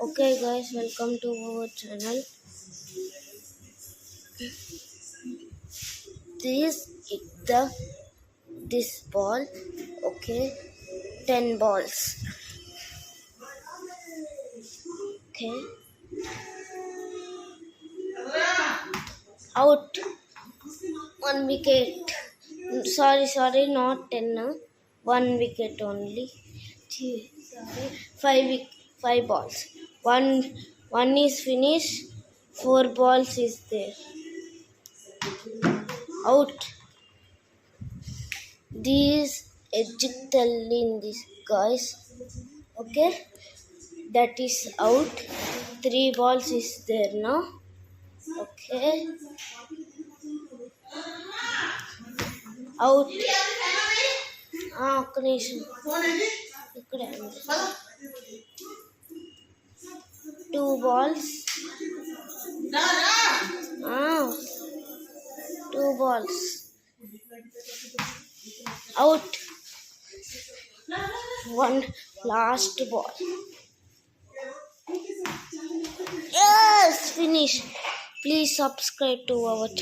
Okay guys, welcome to our channel. This ball. Okay, 10 balls. Okay, out, 1 wicket. Sorry, not 10. 1 wicket only. Sorry, 5 balls. One is finished. 4 balls is there. Out. These ejectable in this guys. Okay, that is out. 3 balls is there now. Okay, out. ఒక్క నిమిషం ఇక్కడే 2 balls. 2 balls. Out. 1 last ball. Yes, finish. Please subscribe to our channel.